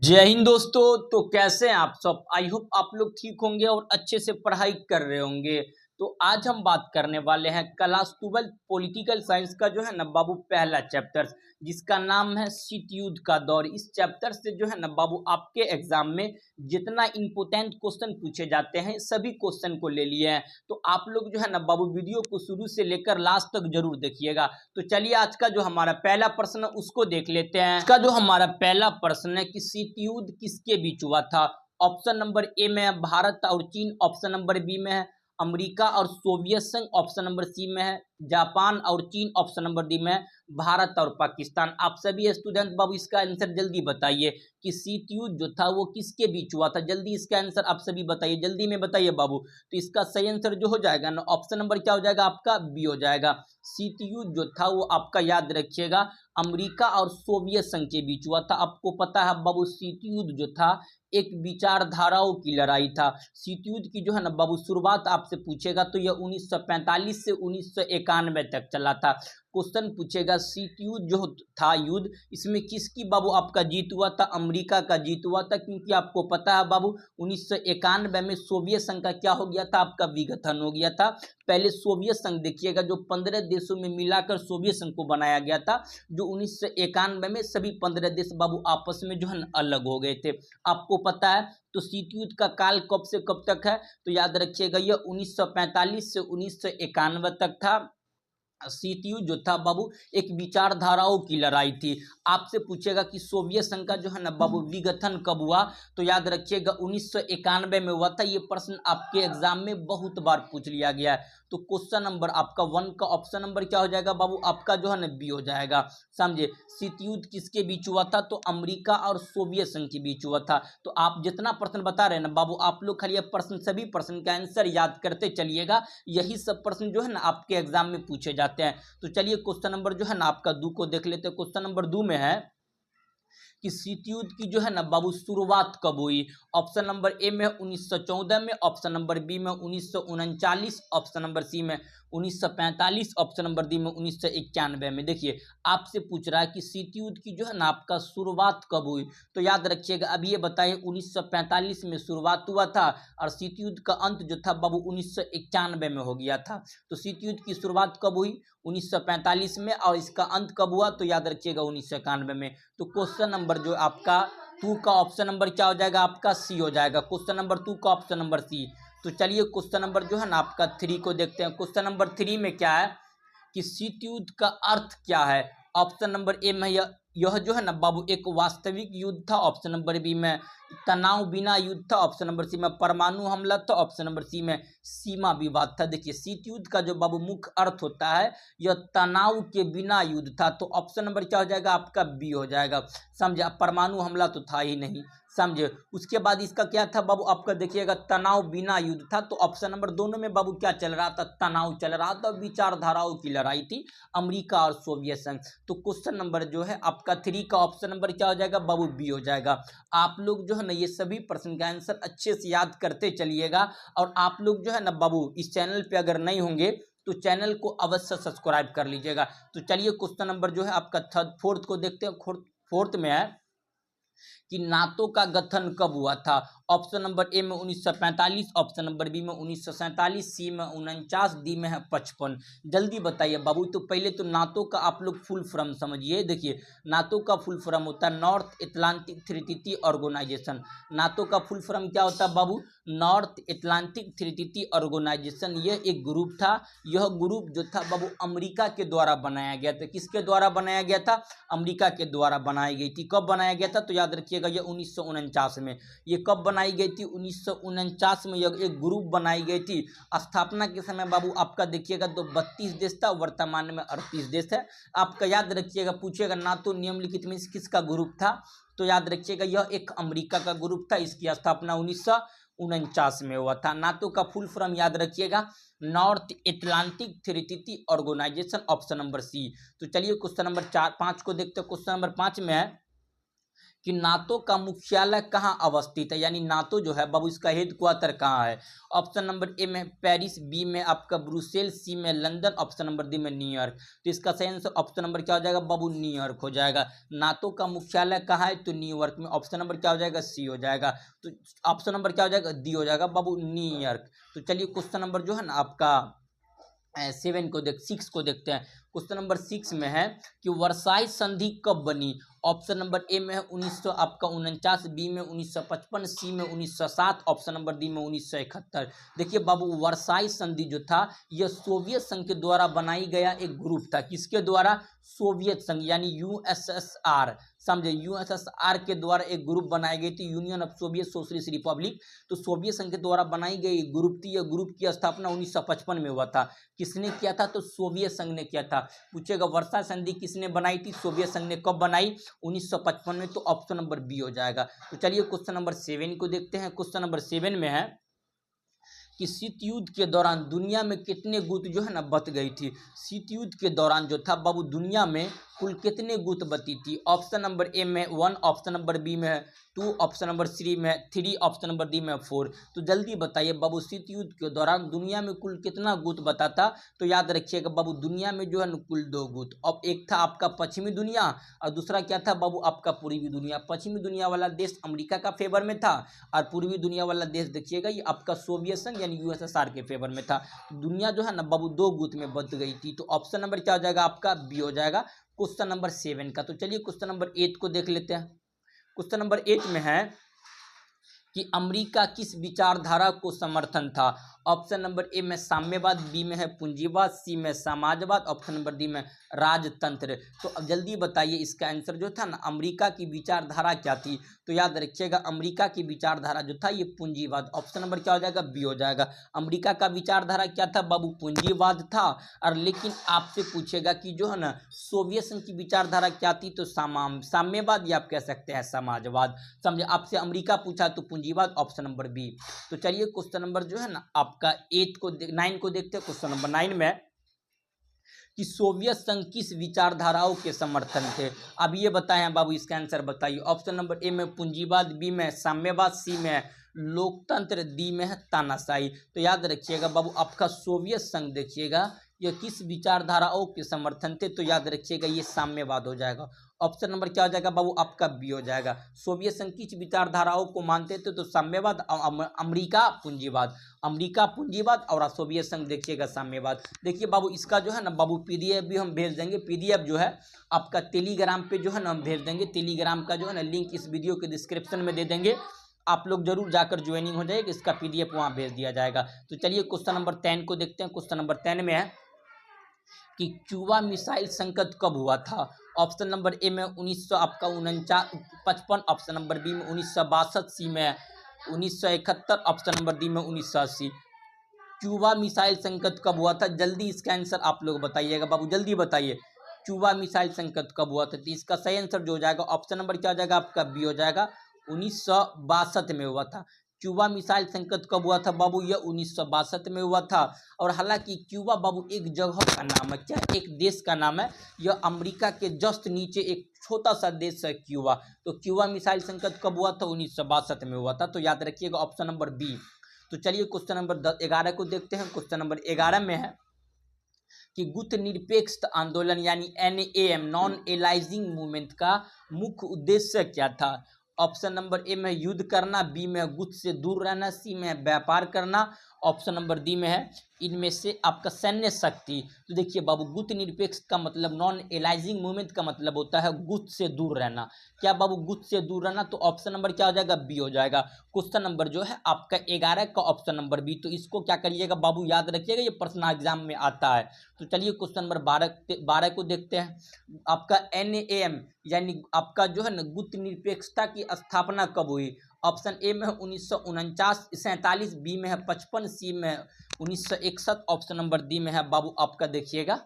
जय हिंद दोस्तों। तो कैसे हैं आप सब। आई होप आप लोग ठीक होंगे और अच्छे से पढ़ाई कर रहे होंगे। तो आज हम बात करने वाले हैं क्लास 12 पॉलिटिकल साइंस का जो है ना बाबू पहला चैप्टर, जिसका नाम है शीत युद्ध का दौर। इस चैप्टर से जो है ना बाबू आपके एग्जाम में जितना इंपोर्टेंट क्वेश्चन पूछे जाते हैं सभी क्वेश्चन को ले लिए हैं। तो आप लोग जो है ना बाबू वीडियो को शुरू से लेकर लास्ट तक जरूर देखिएगा। तो चलिए आज का जो हमारा पहला प्रश्न है उसको देख लेते हैं। इसका जो हमारा पहला प्रश्न है कि शीत युद्ध किसके बीच हुआ था। ऑप्शन नंबर ए में है भारत और चीन, ऑप्शन नंबर बी में है अमेरिका और सोवियत संघ, ऑप्शन नंबर सी में है जापान और चीन, ऑप्शन नंबर डी में है भारत और पाकिस्तान। आप सभी स्टूडेंट बाबू इसका आंसर जल्दी बताइए कि शीत युद्ध जो था वो किसके बीच हुआ था। जल्दी इसका आंसर आप सभी बताइए, जल्दी में बताइए बाबू। तो इसका सही आंसर जो हो जाएगा ना ऑप्शन नंबर क्या हो जाएगा आपका बी हो जाएगा। शीत युद्ध जो था वो आपका याद रखिएगा अमेरिका और सोवियत संघ के बीच हुआ था। आपको पता है बाबू शीत युद्ध जो था एक विचारधाराओं की लड़ाई था। शीत युद्ध की जो है ना बाबू शुरुआत आपसे पूछेगा तो यह 1945 से 1991 तक चला था। क्वेश्चन पूछेगा शीत युद्ध जो था युद्ध इसमें किसकी बाबू आपका जीत हुआ था। अमेरिका का जीत हुआ था, क्योंकि आपको पता है बाबू 1991 में सोवियत संघ का क्या हो गया था आपका विघटन हो गया था। पहले सोवियत संघ देखिएगा जो 15 देशों में मिलाकर सोवियत संघ को बनाया गया था, जो 1991 में सभी 15 देश बाबू आपस में जो है अलग हो गए थे। आपको पता है तो शीत युद्ध का काल कब से कब तक है, तो याद रखिएगा यह 1945 से 1991 तक था। शीत युद्ध जो था बाबू एक विचारधाराओं की लड़ाई थी। आपसे पूछेगा कि सोवियत संघ का जो है ना बाबू विघटन कब हुआ, तो याद रखिएगा 1991 में हुआ था। ये प्रश्न आपके एग्जाम में बहुत बार पूछ लिया गया है। तो क्वेश्चन नंबर आपका 1 का ऑप्शन नंबर क्या हो जाएगा बाबू आपका जो है ना बी हो जाएगा। समझे, शीत युद्ध किसके बीच हुआ था, तो अमेरिका और सोवियत संघ के बीच हुआ था। तो आप जितना प्रश्न बता रहे हैं ना बाबू आप लोग खाली प्रश्न सभी प्रश्न का आंसर याद करते चलिएगा। यही सब प्रश्न जो है ना आपके एग्जाम में पूछे जाते हैं। तो चलिए क्वेश्चन नंबर जो है ना आपका 2 को देख लेते हैं। क्वेश्चन नंबर 2 में है कि शीत युद्ध की जो है ना बाबू शुरुआत कब हुई। ऑप्शन नंबर ए में 1914 में, ऑप्शन नंबर बी में 1939, ऑप्शन नंबर सी में 1945, ऑप्शन नंबर डी में 1991 में। देखिए आपसे पूछ रहा है कि शीत युद्ध की जो है ना आपका शुरुआत कब हुई, तो याद रखिएगा अब ये बताइए 1945 में शुरुआत हुआ था और शीत युद्ध का अंत जो था बाबू 1991 में हो गया था। तो शीत युद्ध की शुरुआत कब हुई 1945 में और इसका अंत कब हुआ, तो याद रखिएगा 1991 में। तो क्वेश्चन नंबर जो आपका 2 का ऑप्शन नंबर क्या हो जाएगा आपका सी हो जाएगा। क्वेश्चन नंबर 2 का ऑप्शन नंबर सी। तो चलिए क्वेश्चन नंबर जो है ना आपका 3 को देखते हैं। क्वेश्चन नंबर 3 में क्या है कि शीत युद्ध का अर्थ क्या है। ऑप्शन नंबर ए में यह जो है ना बाबू एक वास्तविक युद्ध था, ऑप्शन नंबर बी में तनाव बिना युद्ध था, ऑप्शन नंबर सी में परमाणु हमला था, ऑप्शन नंबर सी में सीमा विवाद था। देखिए शीत युद्ध का जो बाबू मुख्य अर्थ होता है यह तनाव के बिना युद्ध था। तो ऑप्शन नंबर क्या हो जाएगा आपका बी हो जाएगा। समझे, परमाणु हमला तो था ही नहीं। समझे, उसके बाद इसका क्या था बाबू आपका देखिएगा तनाव बिना युद्ध था। तो ऑप्शन नंबर दोनों में बाबू क्या चल रहा था, तनाव चल रहा था, विचारधाराओं की लड़ाई थी अमेरिका और सोवियत संघ। तो क्वेश्चन नंबर जो है आपका 3 का ऑप्शन नंबर क्या हो जाएगा बाबू बी हो जाएगा। आप लोग जो है ना ये सभी प्रश्न का आंसर अच्छे से याद करते चलिएगा। और आप लोग जो है ना बाबू इस चैनल पे अगर नहीं होंगे तो चैनल को अवश्य सब्सक्राइब कर लीजिएगा। तो चलिए क्वेश्चन नंबर जो है आपका 4th को देखते हैं। 4th में है कि नाटो का गठन कब हुआ था। ऑप्शन नंबर ए में 1945, ऑप्शन नंबर बी में 1947, सी में 49, डी में है 55। जल्दी बताइए बाबू। तो पहले तो नाटो का आप लोग फुल फॉर्म समझिए। देखिए नाटो का फुल फॉर्म होता है North Atlantic Treaty Organization. NATO का फुल फॉर्म क्या होता है बाबू, नॉर्थ एटलांटिक ट्रीटी ऑर्गेनाइजेशन। यह एक ग्रुप था। यह ग्रुप जो था बाबू अमेरिका के द्वारा बनाया गया था। किसके द्वारा बनाया गया था, अमेरिका के द्वारा बनाई गई थी। कब बनाया गया था, तो याद रखिएगा यह 1949 में। ये कब बनाई गई थी, 1949 में यह एक ग्रुप बनाई गई थी। स्थापना के समय बाबू आपका देखिएगा तो 32 देश था, वर्तमान में 38 देश है। आपका याद रखिएगा पूछिएगा नाटो निम्नलिखित में किसका ग्रुप था, तो याद रखिएगा यह एक अमेरिका का ग्रुप था। इसकी स्थापना 1949 में हुआ था। नाटो का फुल फॉर्म याद रखिएगा North Atlantic Treaty Organization, option number C. तो चलिए क्वेश्चन नंबर 5 को देखते हैं। क्वेश्चन नंबर 5 में है कि नाटो का मुख्यालय कहाँ अवस्थित है, यानी नाटो जो है बाबू इसका हेड क्वार्टर कहाँ है। ऑप्शन नंबर ए में पेरिस, बी में आपका ब्रुसेल, सी में लंदन, ऑप्शन नंबर डी में न्यूयॉर्क। तो इसका सही आंसर ऑप्शन नंबर क्या हो जाएगा बाबू, न्यूयॉर्क हो जाएगा। नाटो का मुख्यालय कहाँ है, तो न्यूयॉर्क में। ऑप्शन नंबर क्या हो जाएगा, सी हो जाएगा। तो ऑप्शन नंबर क्या हो जाएगा, डी हो जाएगा बाबू, न्यूयॉर्क। तो चलिए क्वेश्चन नंबर जो है ना आपका 6 को देखते हैं। क्वेश्चन नंबर 6 में है कि वर्साई संधि कब बनी। ऑप्शन नंबर ए में है 1900 आपका 49, बी में 1955, सी में 1907, ऑप्शन नंबर डी में 1971। देखिए बाबू वर्साई संधि जो था यह सोवियत संघ के द्वारा बनाई गया एक ग्रुप था। किसके द्वारा, सोवियत संघ यानी यूएसएसआर, समझे, यूएसएसआर के द्वारा एक ग्रुप बनाई गई थी, union of Soviet socialist Republic. तो सोवियत संघ के द्वारा बनाई गई ग्रुप थी। यह ग्रुप की स्थापना 1955 में हुआ था। किसने किया था, तो सोवियत संघ ने किया था। पूछेगा वर्साई संधि किसने बनाई थी, सोवियत संघ ने। कब बनाई, 1955 में। तो ऑप्शन नंबर बी हो जाएगा। तो चलिए क्वेश्चन नंबर 7 को देखते हैं। क्वेश्चन नंबर 7 में है कि शीत युद्ध के दौरान दुनिया में कितने गुट जो है ना बच गई थी। शीत युद्ध के दौरान जो था बाबू दुनिया में कुल कितने गुट बची थी। ऑप्शन नंबर ए में 1, ऑप्शन नंबर बी में 2, ऑप्शन नंबर सी में 3, ऑप्शन नंबर डी में 4। तो जल्दी बताइए बाबू शीत युद्ध के दौरान दुनिया में कुल कितना गुट बता था। तो याद रखिएगा बाबू दुनिया में जो है ना कुल 2 गुट। अब एक था आपका पश्चिमी दुनिया और दूसरा क्या था बाबू आपका पूर्वी दुनिया। पश्चिमी दुनिया वाला देश अमेरिका का फेवर में था और पूर्वी दुनिया वाला देश देखिएगा ये आपका सोवियत संघ यानी यूएसएसआर के फेवर में था। दुनिया जो है ना बाबू 2 गुट में बच गई थी। तो ऑप्शन नंबर क्या हो जाएगा आपका, बी हो जाएगा क्वेश्चन नंबर 7 का। तो चलिए क्वेश्चन नंबर 8 को देख लेते हैं। क्वेश्चन नंबर 8 में है कि अमेरिका किस विचारधारा को समर्थन था। ऑप्शन नंबर ए में साम्यवाद, बी में है पूंजीवाद, सी में समाजवाद, ऑप्शन नंबर डी में राजतंत्र। तो अब जल्दी बताइए इसका आंसर जो था ना अमेरिका की विचारधारा क्या थी। तो याद रखिएगा अमेरिका की विचारधारा जो था ये पूंजीवाद। ऑप्शन नंबर क्या हो जाएगा, बी हो जाएगा। अमेरिका का विचारधारा क्या था बाबू, पूंजीवाद था। और लेकिन आपसे पूछेगा कि जो है ना सोवियत संघ की विचारधारा क्या थी, तो साम्यवाद या आप कह सकते हैं समाजवाद। समझे, आपसे अमेरिका पूछा तो पूंजीवाद, ऑप्शन नंबर बी। तो चलिए क्वेश्चन नंबर जो है ना आपका 9 को देखते हैं। क्वेश्चन नंबर 9 में कि सोवियत संघ किस विचारधाराओं के समर्थन थे। अब ये बताएं बाबू, इसका आंसर बताइए। ऑप्शन नंबर ए में पूंजीवाद, बी में साम्यवाद, सी में लोकतंत्र, डी में है तानाशाही। तो याद रखिएगा बाबू आपका सोवियत संघ देखिएगा यह किस विचारधाराओं के समर्थन थे। तो याद रखिएगा ये साम्यवाद हो जाएगा। ऑप्शन नंबर क्या हो जाएगा बाबू आपका, बी हो जाएगा। सोवियत संघ किस विचारधाराओं को मानते थे, तो साम्यवाद, अमेरिका पूंजीवाद, अमेरिका पूंजीवाद और सोवियत संघ देखिएगा साम्यवाद। देखिए बाबू इसका जो है ना बाबू पीडीएफ भी हम भेज देंगे। पीडीएफ जो है आपका टेलीग्राम पे जो है ना हम भेज देंगे। टेलीग्राम का जो है ना लिंक इस वीडियो के डिस्क्रिप्शन में दे देंगे। आप लोग जरूर जाकर ज्वाइनिंग हो जाएगा, इसका पीडीएफ वहाँ भेज दिया जाएगा। तो चलिए क्वेश्चन नंबर 10 को देखते हैं। क्वेश्चन नंबर 10 में है कि क्यूबा मिसाइल संकट कब हुआ था। ऑप्शन नंबर ए में 1900 आपका 49-55, ऑप्शन नंबर बी में 1962, सी में 1971, ऑप्शन नंबर डी में 1980। क्यूबा मिसाइल संकट कब हुआ था, जल्दी इसका आंसर आप लोग बताइएगा बाबू, जल्दी बताइए क्यूबा मिसाइल संकट कब हुआ था। तो इसका सही आंसर जो हो जाएगा ऑप्शन नंबर क्या हो जाएगा आपका, बी हो जाएगा। 1962 में हुआ था। क्यूबा मिसाइल संकट कब हुआ था बाबू, यह 1962 में हुआ था। और हालांकि क्यूबा बाबू एक जगह का नाम है, क्या एक देश का नाम है। यह अमेरिका के जस्ट नीचे एक छोटा सा देश है क्यूबा। तो क्यूबा मिसाइल संकट कब हुआ था, 1962 में हुआ था। तो याद रखिएगा ऑप्शन नंबर बी। तो चलिए क्वेश्चन नंबर 11 को देखते हैं। क्वेश्चन नंबर 11 में है कि गुट निरपेक्ष आंदोलन यानी NAM, नॉन एलाइजिंग मूवमेंट का मुख्य उद्देश्य क्या था। ऑप्शन नंबर ए में युद्ध करना, बी में गुट से दूर रहना, सी में व्यापार करना, ऑप्शन नंबर डी में है इनमें से आपका सैन्य शक्ति। तो देखिए बाबू गुट निरपेक्ष का मतलब, नॉन एलाइजिंग मूवमेंट का मतलब होता है गुट से दूर रहना। क्या बाबू गुट से दूर रहना, तो ऑप्शन नंबर क्या हो जाएगा, बी हो जाएगा। क्वेश्चन नंबर जो है आपका 11 का ऑप्शन नंबर बी। तो इसको क्या करिएगा बाबू, याद रखिएगा, ये पर्सनल एग्जाम में आता है। तो चलिए क्वेश्चन नंबर 12 को देखते हैं। आपका NAM यानी आपका जो है ना गुट निरपेक्षता की स्थापना कब हुई। ऑप्शन ए में है 1947, बी में है 55, सी में 1961, ऑप्शन नंबर डी में है बाबू आपका देखिएगा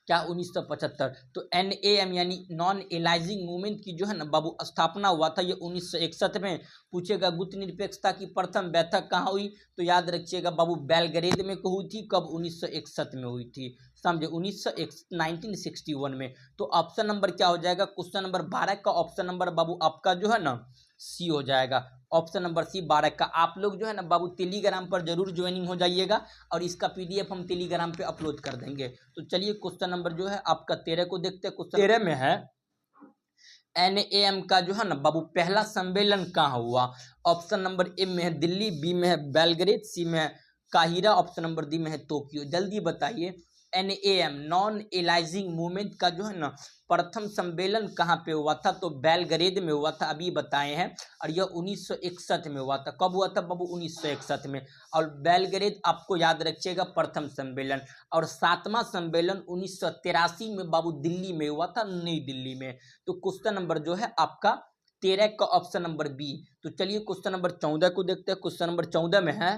क्या 1975। तो NAM यानी नॉन एलाइजिंग मूवमेंट की जो है ना बाबू स्थापना हुआ था ये 1961 में। पूछेगा गुट निरपेक्षता की प्रथम बैठक कहाँ हुई, तो याद रखिएगा बाबू बेलग्रेड में हुई थी। कब? 1961 में हुई थी, समझे, 1961 में। तो ऑप्शन नंबर क्या हो जाएगा, क्वेश्चन नंबर 12 का ऑप्शन नंबर बाबू आपका जो है ना सी हो जाएगा। ऑप्शन नंबर सी 12 का। आप लोग जो है ना बाबू टेलीग्राम पर जरूर ज्वाइनिंग हो जाइएगा और इसका PDF हम टेलीग्राम पे अपलोड कर देंगे। तो चलिए क्वेश्चन नंबर जो है आपका 13 को देखते हैं। क्वेश्चन 13 में है NAM का जो है ना बाबू पहला सम्मेलन कहाँ हुआ। ऑप्शन नंबर ए में है दिल्ली, बी में है बेलग्रेड, सी में है काहिरा, ऑप्शन नंबर डी में है टोक्यो। जल्दी बताइए NAM नॉन एलाइजिंग मूवमेंट का जो है ना प्रथम सम्मेलन कहाँ पे हुआ था, तो बेलग्रेड में हुआ था, अभी बताए हैं। और यह 1961 में हुआ था। कब हुआ था बाबू? 1961 में। और बेलग्रेड आपको याद रखिएगा प्रथम सम्मेलन। और 7वां सम्मेलन 1983 में बाबू दिल्ली में हुआ था, नई दिल्ली में। तो क्वेश्चन नंबर जो है आपका 13 का ऑप्शन नंबर बी। तो चलिए क्वेश्चन नंबर 14 को देखते हैं। क्वेश्चन नंबर 14 में है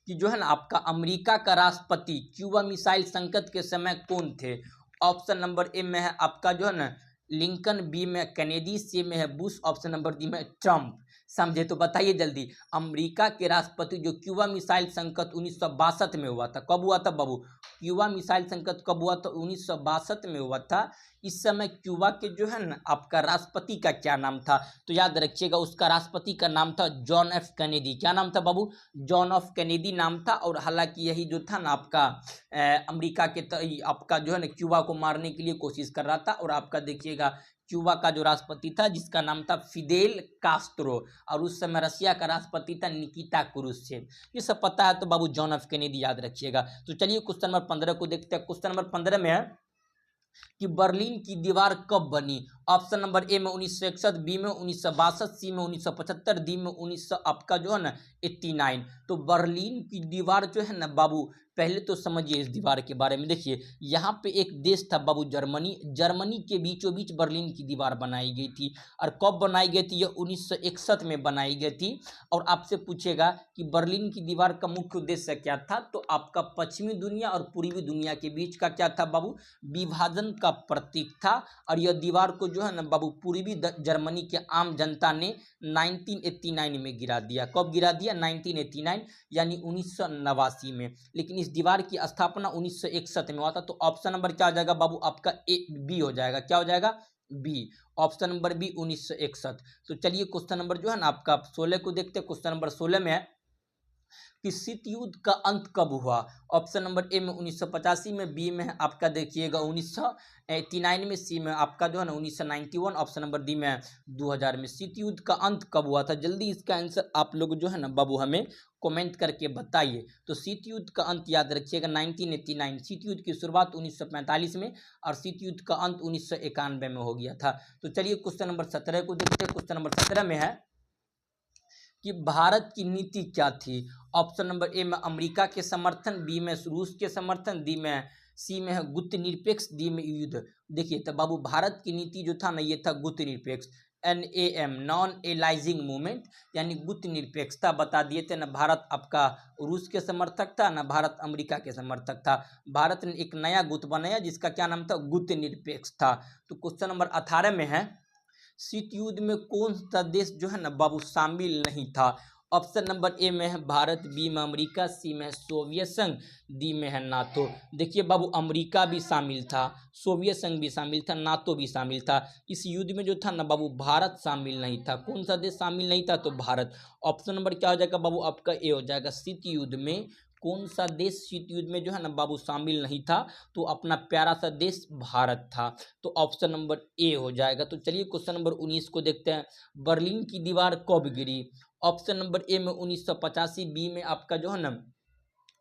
कि जो है ना आपका अमेरिका का राष्ट्रपति क्यूबा मिसाइल संकट के समय कौन थे। ऑप्शन नंबर ए में है आपका जो है ना लिंकन, बी में कैनेडी, सी में है बुश, ऑप्शन नंबर डी में ट्रम्प। समझे? तो बताइए जल्दी, अमेरिका के राष्ट्रपति जो क्यूबा मिसाइल संकट 1962 में हुआ था। कब हुआ था बाबू? क्यूबा मिसाइल संकट कब हुआ था? 1962 में हुआ था। इस समय क्यूबा के जो है ना आपका राष्ट्रपति का क्या नाम था, तो याद रखिएगा उसका राष्ट्रपति का नाम था जॉन एफ कैनेडी। क्या नाम था बाबू? जॉन एफ कैनेडी नाम था। और हालांकि यही जो था ना आपका अमेरिका के आपका जो है ना क्यूबा को मारने के लिए कोशिश कर रहा था। और आपका देखिएगा क्यूबा का जो राष्ट्रपति था जिसका नाम था फिदेल कास्त्रो, और उस समय रशिया का राष्ट्रपति था निकिता क्रुश्चेव। ये सब पता है तो बाबू जॉन एफ कैनेडी याद रखिएगा। तो चलिए क्वेश्चन नंबर 15 को देखते हैं। क्वेश्चन नंबर 15 में है कि बर्लिन की दीवार कब बनी। ऑप्शन नंबर ए में 1961, बी में 1962, सी में 1975, डी में 1900 आपका जो है ना 89। तो बर्लिन की दीवार जो है ना बाबू पहले तो समझिए इस दीवार के बारे में। देखिए यहाँ पे एक देश था बाबू जर्मनी, जर्मनी के बीचों बीच बर्लिन की दीवार बनाई गई थी। और कब बनाई गई थी? यह 1961 में बनाई गई थी। और आपसे पूछेगा कि बर्लिन की दीवार का मुख्य उद्देश्य क्या था, तो आपका पश्चिमी दुनिया और पूर्वी दुनिया के बीच का क्या था बाबू? विभाजन का प्रतीक था। और यह दीवार को जो है ना बाबू पूर्वी जर्मनी के आम जनता ने 1989 में गिरा दिया। कब गिरा दिया? 1989 यानी 1989 में। लेकिन इस दीवार की स्थापना 1961 में हुआ था। तो ऑप्शन नंबर क्या हो जाएगा बाबू आपका ए बी हो जाएगा। क्या हो जाएगा? बी। Option number B 1961। तो चलिए क्वेश्चन नंबर जो है ना आपका 16 को देखते हैं। क्वेश्चन नंबर 16 में है कि शीत युद्ध का अंत कब हुआ। ऑप्शन नंबर ए में 1985 में, बी में आपका देखिएगा 1989 में, सी में आपका जो है ना 1991, ऑप्शन नंबर डी में 2000 में। शीत युद्ध का अंत कब हुआ था? जल्दी इसका आंसर आप लोग जो है ना बाबू हमें कमेंट करके बताइए। तो शीत युद्ध का अंत याद रखिएगा 1989। शीत युद्ध की शुरुआत 1945 में और शीत युद्ध का अंत 1991 में हो गया था। तो चलिए क्वेश्चन नंबर 17 को देखते हैं। क्वेश्चन नंबर 17 में है कि भारत की नीति क्या थी। ऑप्शन नंबर ए में अमेरिका के समर्थन, बी में रूस के समर्थन, डी में सी में है गुट निरपेक्ष, डी में युद्ध। देखिए तो बाबू भारत की नीति जो था ना ये था गुट निरपेक्ष। NAM नॉन एलाइजिंग मूवमेंट यानी गुट निरपेक्षता बता दिए थे ना। भारत आपका रूस के समर्थक था ना, भारत अमेरिका के समर्थक था। भारत ने एक नया गुट बनाया जिसका क्या नाम था? गुट निरपेक्ष था। तो क्वेश्चन नंबर 18 में है शीत युद्ध में कौन सा देश जो है ना बाबू शामिल नहीं था। ऑप्शन नंबर ए में है भारत, बी में अमेरिका, सी में है सोवियत संघ, डी में है नाटो। देखिए बाबू अमेरिका भी शामिल था, सोवियत संघ भी शामिल था, नाटो भी शामिल था। इस युद्ध में जो था ना बाबू भारत शामिल नहीं था। कौन सा देश शामिल नहीं था? तो भारत। ऑप्शन नंबर क्या हो जाएगा बाबू आपका ए हो जाएगा। शीत युद्ध में कौन सा देश शीत युद्ध में जो है ना बाबू शामिल नहीं था? तो अपना प्यारा सा देश भारत था। तो ऑप्शन नंबर ए हो जाएगा। तो चलिए क्वेश्चन नंबर 19 को देखते हैं। बर्लिन की दीवार कब गिरी। ऑप्शन नंबर ए में 1985, बी में आपका जो है ना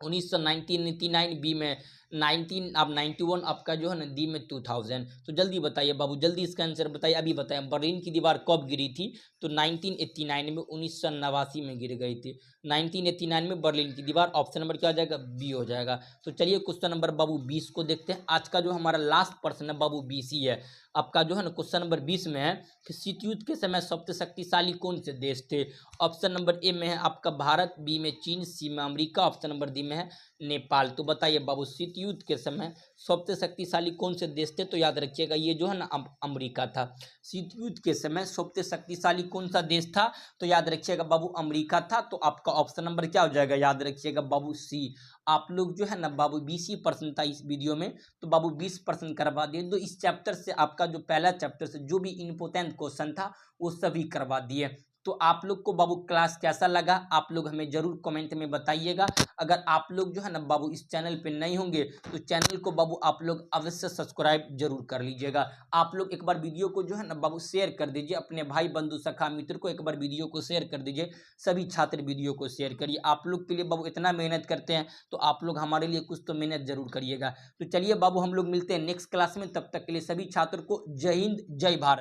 1999, बी में 91 आपका जो है ना, डी में 2000। तो जल्दी बताइए बाबू, जल्दी इसका आंसर बताइए, अभी बताएं। बर्लिन की दीवार कब गिरी थी? तो 1989 में, 1989 में गिर गई थी। 1989 में बर्लिन की दीवार। ऑप्शन नंबर क्या हो जाएगा? बी हो जाएगा। तो चलिए क्वेश्चन नंबर बाबू 20 को देखते हैं। आज का जो हमारा लास्ट प्रश्न है बाबू 20 ही है आपका जो है ना। क्वेश्चन नंबर 20 में है कि शीत युद्ध के समय सबसे शक्तिशाली कौन से देश थे। ऑप्शन नंबर ए में है आपका भारत, बी में चीन, सी में अमेरिका, ऑप्शन नंबर डी में है नेपाल। तो बताइए बाबू शीत युद्ध के समय सबसे शक्तिशाली कौन से देश थे? तो याद रखिएगा ये जो है ना अमेरिका था। शीत युद्ध के समय सबसे शक्तिशाली कौन सा देश था? तो याद रखिएगा बाबू अमेरिका था। तो आपका ऑप्शन नंबर क्या हो जाएगा? याद रखिएगा बाबू सी। आप लोग जो है ना बाबू 20% था इस वीडियो में, तो बाबू 20% करवा दिए। तो इस चैप्टर से आपका जो पहला चैप्टर से जो भी इंपॉर्टेंट क्वेश्चन था वो सभी करवा दिए। तो आप लोग को बाबू क्लास कैसा लगा आप लोग हमें जरूर कमेंट में बताइएगा। अगर आप लोग जो है ना बाबू इस चैनल पे नहीं होंगे तो चैनल को बाबू आप लोग अवश्य सब्सक्राइब जरूर कर लीजिएगा। आप लोग एक बार वीडियो को जो है ना बाबू शेयर कर दीजिए, अपने भाई बंधु सखा मित्र को एक बार वीडियो को शेयर कर दीजिए। सभी छात्र वीडियो को शेयर करिए। आप लोग के लिए बाबू इतना मेहनत करते हैं तो आप लोग हमारे लिए कुछ तो मेहनत जरूर करिएगा। तो चलिए बाबू हम लोग मिलते हैं नेक्स्ट क्लास में, तब तक के लिए सभी छात्र को जय हिंद जय भारत।